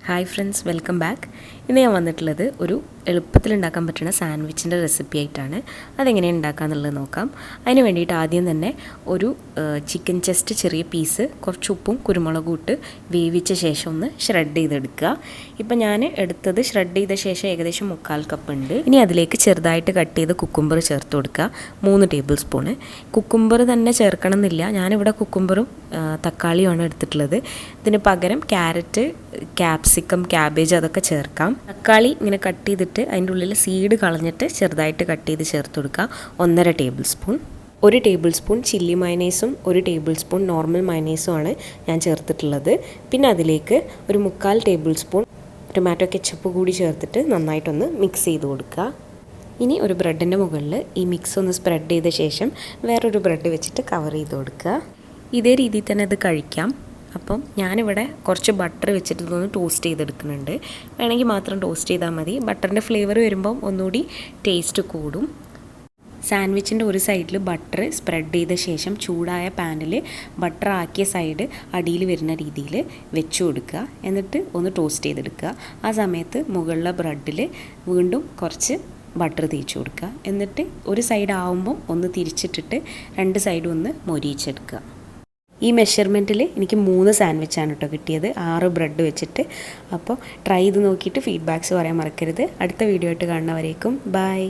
Hi friends, welcome back. ഇന്ന് ഞാൻ വന്നിട്ടുള്ളത് ഒരു എളുപ്പത്തിൽ ഉണ്ടാക്കാൻ പറ്റുന്ന സാൻഡ്വിച്ചിൻ്റെ റെസിപ്പി ആയിട്ടാണ്. അതെങ്ങനെയാണ് ഉണ്ടാക്കാമെന്നുള്ളത് നോക്കാം. അതിന് വേണ്ടിയിട്ട് ആദ്യം തന്നെ ഒരു ചിക്കൻ ചെസ്റ്റ് ചെറിയ പീസ് കുറച്ച് ഉപ്പും കുരുമുളകും ഇട്ട് വേവിച്ച ശേഷം ഒന്ന് ഷ്രെഡ് ചെയ്തെടുക്കുക. ഇപ്പം ഞാൻ എടുത്തത് ഷ്രെഡ് ചെയ്ത ശേഷം ഏകദേശം 1/4 കപ്പ് ഉണ്ട്. ഇനി അതിലേക്ക് ചെറുതായിട്ട് കട്ട് ചെയ്ത് കുക്കുംബർ ചേർത്ത് കൊടുക്കുക, 3 ടേബിൾ സ്പൂണ്. കുക്കുംബർ തന്നെ ചേർക്കണം എന്നില്ല, ഞാനിവിടെ കുക്കുംബറും തക്കാളിയുമാണ് എടുത്തിട്ടുള്ളത്. ഇതിന് പകരം ക്യാരറ്റ്, ക്യാപ്സിക്കം, ക്യാബേജ് അതൊക്കെ ചേർക്കാം. തക്കാളി ഇങ്ങനെ കട്ട് ചെയ്തിട്ട് അതിൻ്റെ ഉള്ളിൽ സീഡ് കളഞ്ഞിട്ട് ചെറുതായിട്ട് കട്ട് ചെയ്ത് ചേർത്ത് കൊടുക്കുക, 1.5 tablespoon. 1 tablespoon chilli മയനൈസും 1 ടേബിൾ സ്പൂൺ നോർമൽ മയനൈസുമാണ് ഞാൻ ചേർത്തിട്ടുള്ളത്. പിന്നെ അതിലേക്ക് ഒരു 1/4 ടേബിൾ സ്പൂൺ ടൊമാറ്റോ കെച്ചപ്പ് കൂടി ചേർത്തിട്ട് നന്നായിട്ടൊന്ന് മിക്സ് ചെയ്ത് കൊടുക്കുക. ഇനി ഒരു ബ്രെഡിൻ്റെ മുകളിൽ ഈ മിക്സ് ഒന്ന് സ്പ്രെഡ് ചെയ്ത ശേഷം വേറൊരു ബ്രെഡ് വെച്ചിട്ട് കവർ ചെയ്ത് കൊടുക്കുക. ഇതേ രീതിയിൽ തന്നെ ഇത് കഴിക്കാം. അപ്പം ഞാനിവിടെ കുറച്ച് ബട്ടർ വെച്ചിട്ട് ഇതൊന്ന് ടോസ്റ്റ് ചെയ്തെടുക്കുന്നുണ്ട്. വേണമെങ്കിൽ മാത്രം ടോസ്റ്റ് ചെയ്താൽ മതി. ബട്ടറിൻ്റെ ഫ്ലേവർ വരുമ്പം ഒന്നുകൂടി ടേസ്റ്റ് കൂടും. സാൻഡ്വിച്ചിൻ്റെ ഒരു സൈഡിൽ ബട്ടർ സ്പ്രെഡ് ചെയ്ത ശേഷം ചൂടായ പാനിൽ ബട്ടർ ആക്കിയ സൈഡ് അടിയിൽ വരുന്ന രീതിയിൽ വെച്ച് കൊടുക്കുക. എന്നിട്ട് ഒന്ന് ടോസ്റ്റ് ചെയ്തെടുക്കുക. ആ സമയത്ത് മുകളിലെ ബ്രെഡിൽ വീണ്ടും കുറച്ച് ബട്ടർ തേച്ച് കൊടുക്കുക. എന്നിട്ട് ഒരു സൈഡ് ആവുമ്പം ഒന്ന് തിരിച്ചിട്ടിട്ട് 2 സൈഡും ഒന്ന് മൊരിയിച്ചെടുക്കുക. ഈ മെഷർമെൻറ്റിൽ എനിക്ക് 3 സാൻഡ്വിച്ചാണ് കേട്ടോ കിട്ടിയത്, 6 ബ്രെഡ് വെച്ചിട്ട്. അപ്പോൾ ട്രൈ ചെയ്ത് നോക്കിയിട്ട് ഫീഡ്ബാക്ക്സ് പറയാൻ മറക്കരുത്. അടുത്ത വീഡിയോ ആയിട്ട് കാണുന്നവരേക്കും ബൈ.